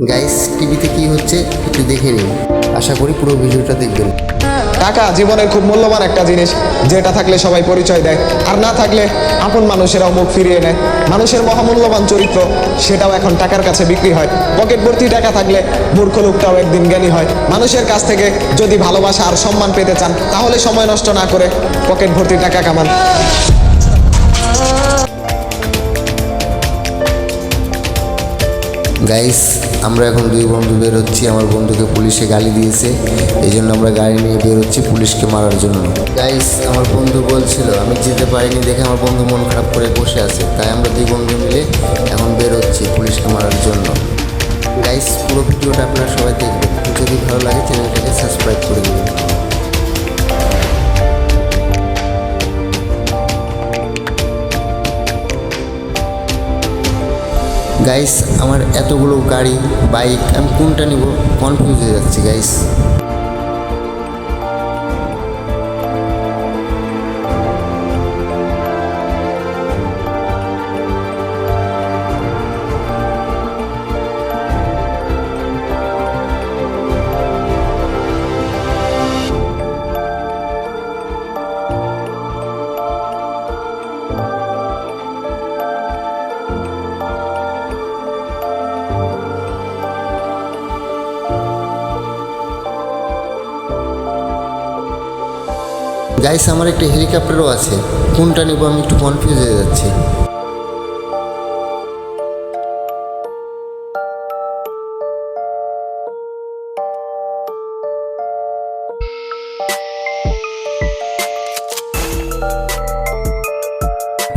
Guys, টিভিতে কি হচ্ছে একটু দেখে নিন। আশা করি পুরো ভিডিওটা দেখবেন। টাকা জীবনের খুব মূল্যবান একটা জিনিস, যেটা থাকলে সবাই পরিচয় দেয়, আর না থাকলে আপন মানুষেরাও মুখ ফিরিয়ে নেয়। মানুষের মহামূল্যবান চরিত্র, সেটাও এখন টাকার কাছে বিক্রি হয়। পকেট ভর্তি টাকা থাকলে মূর্খ লোকটাও একদিন জ্ঞানী হয়। মানুষের কাছ থেকে যদি ভালোবাসা আর সম্মান পেতে চান, তাহলে সময় নষ্ট না করে পকেট ভর্তি টাকা কামান। গাইস, আমরা এখন দুই বন্ধু বের হচ্ছি। আমার বন্ধুকে পুলিশে গালি দিয়েছে, এই জন্য আমরা গাড়ি নিয়ে বের হচ্ছি পুলিশকে মারার জন্য। গাইস, আমার বন্ধু বলছিল আমি যেতে পারিনি দেখে আমার বন্ধু মন খারাপ করে বসে আছে, তাই আমরা দুই বন্ধু মিলে এখন বের হচ্ছি পুলিশকে মারার জন্য। গাইস, পুরো ভিডিওটা আপনারা সবাই দেখবেন। যদি ভালো লাগে চ্যানেলটাকে সাবস্ক্রাইব করে দেবেন। গাইস, আমার এতগুলো গাড়ি বাইক, আমি কোনটা নিব কনফিউজ হয়ে যাচ্ছি গাইস। গাইস, আমার একটা হেলিকপ্টারও আছে, কোনটা নিব আমি একটু কনফিউজ হয়ে যাচ্ছি।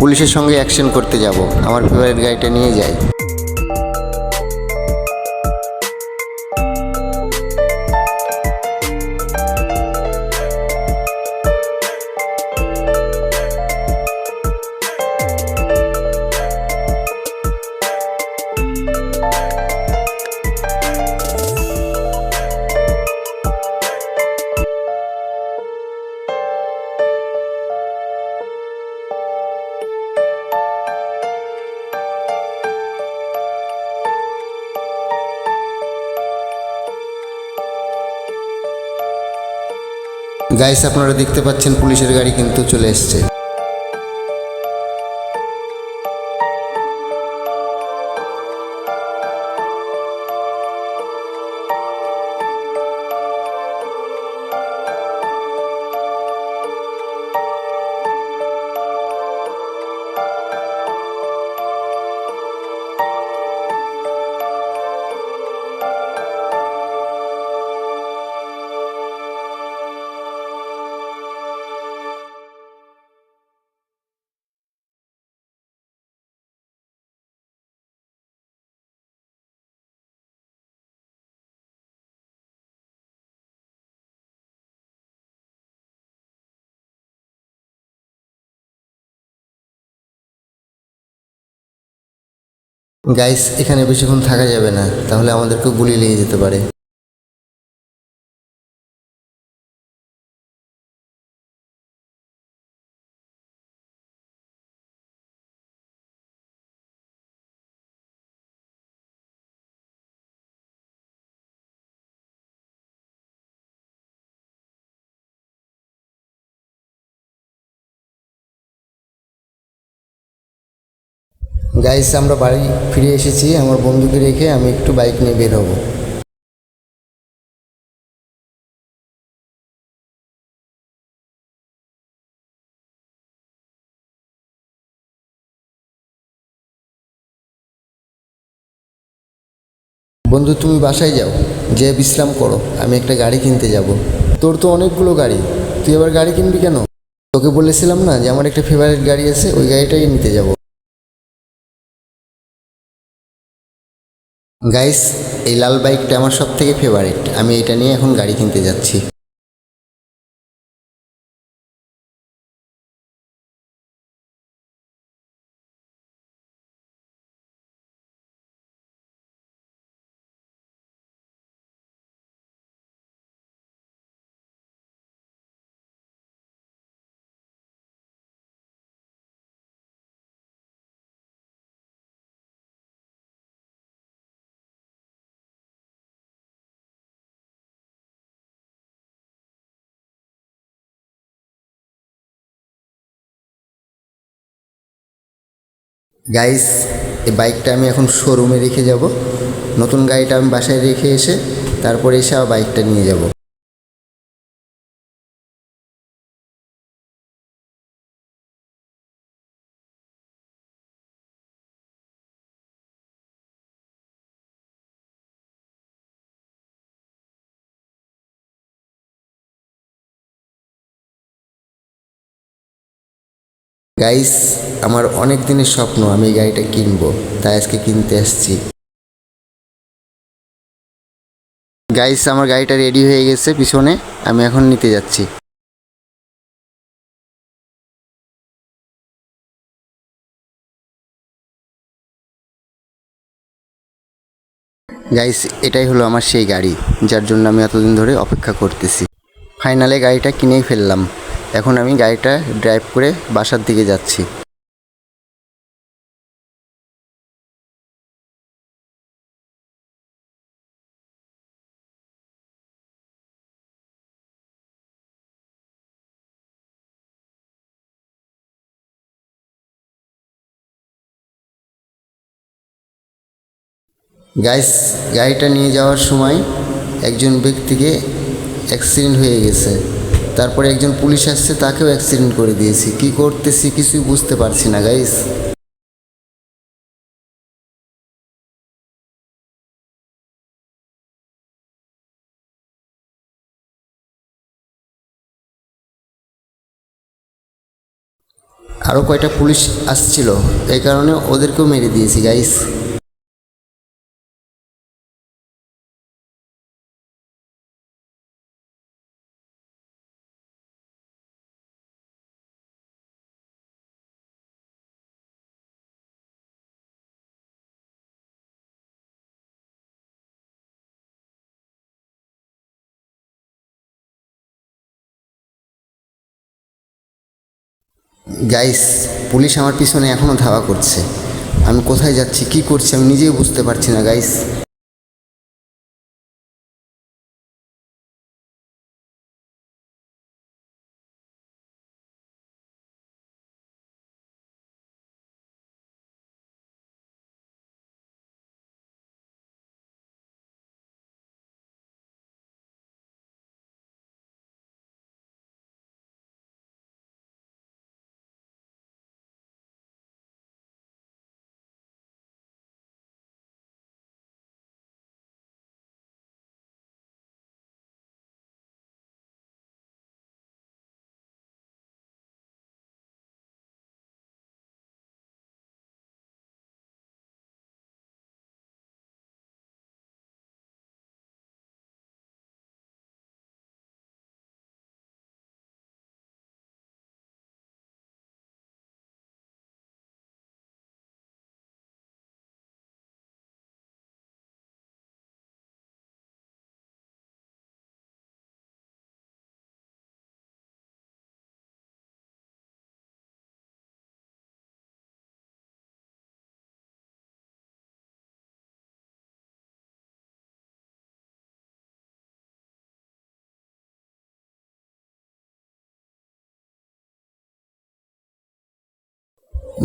পুলিশের সঙ্গে অ্যাকশন করতে যাব, আমার ফেভারিট গাড়িটা নিয়ে যাই। গাইস, আপনারা দেখতে পাচ্ছেন পুলিশের গাড়ি কিন্তু চলে এসছে। গাইস, এখানে বেশিক্ষণ থাকা যাবে না, তাহলে আমাদেরকে গুলি লেগে যেতে পারে। গাইস, আমরা বাড়ি ফিরে এসেছি, আমার বন্ধুকে রেখে আমি একটু বাইক নিয়ে বের হবো। বন্ধু, তুমি বাসায় যাও, যে বিশ্রাম করো, আমি একটা গাড়ি কিনতে যাব। তোর তো অনেকগুলো গাড়ি, তুই আবার গাড়ি কিনবি কেন? তোকে বলেছিলাম না যে আমার একটা ফেভারিট গাড়ি আছে, ওই গাড়িটাই নিতে যাব। গাইস, এই লাল বাইকটা আমার সব থেকে ফেভারিট, আমি এটা নিয়ে এখন গাড়ি কিনতে যাচ্ছি। গাইস, এই বাইকটা আমি এখন শোরুমে রেখে যাব। নতুন গাড়িটা আমি বাসায় রেখে এসে তারপরে এসে আবার বাইকটা নিয়ে যাব। গাইস, আমার অনেক দিনের স্বপ্ন আমি এই গাড়িটা কিনবো, তাই আজকে কিনতে আসছি। গাইস, আমার গাড়িটা রেডি হয়ে গেছে পিছনে, আমি এখন নিতে যাচ্ছি। গাইস, এটাই হলো আমার সেই গাড়ি যার জন্য আমি এতদিন ধরে অপেক্ষা করতেছি। ফাইনালে গাড়িটা কিনেই ফেললাম। এখন আমি গাড়িটা ড্রাইভ করে বাসার দিকে যাচ্ছি। গাইস, গাড়িটা নিয়ে যাওয়ার সময় একজন ব্যক্তিকে অ্যাক্সিডেন্ট হয়ে গেছে। তারপরে একজন পুলিশ আসছে, তাকেও অ্যাক্সিডেন্ট করে দিয়েছি। কি করতেছি কিছুই বুঝতে পারছি না গাইস। আরও কয়টা পুলিশ আসছিল, এই কারণে ওদেরকেও মেরে দিয়েছি গাইস। গাইস, পুলিশ আমার পিছনে এখনও ধাওয়া করছে। আমি কোথায় যাচ্ছি কি করছি আমি নিজেই বুঝতে পারছি না গাইস।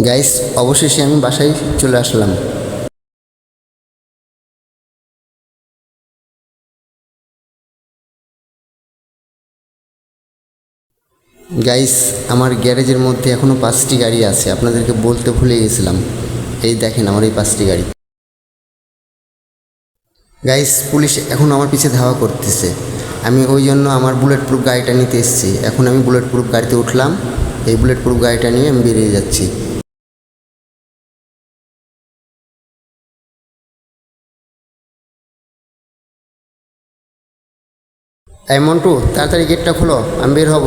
গাইস, অবশেষে আমি বাসায় চলে আসলাম। গাইস, আমার গ্যারেজের মধ্যে এখনও 5টি গাড়ি আছে, আপনাদেরকে বলতে ভুলে গেছিলাম। এই দেখেন আমার এই 5টি গাড়ি। গাইস, পুলিশ এখন আমার পিছে ধাওয়া করতেছে। আমি ওই জন্য আমার বুলেট প্রুফ গাড়িটা নিতে এসেছি। এখন আমি বুলেট প্রুফ গাড়িতে উঠলাম। এই বুলেট প্রুফ গাড়িটা নিয়ে আমি বেরিয়ে যাচ্ছি। এই মন্টু, তাড়াতাড়ি গেটটা খোলো, আমি বের হব।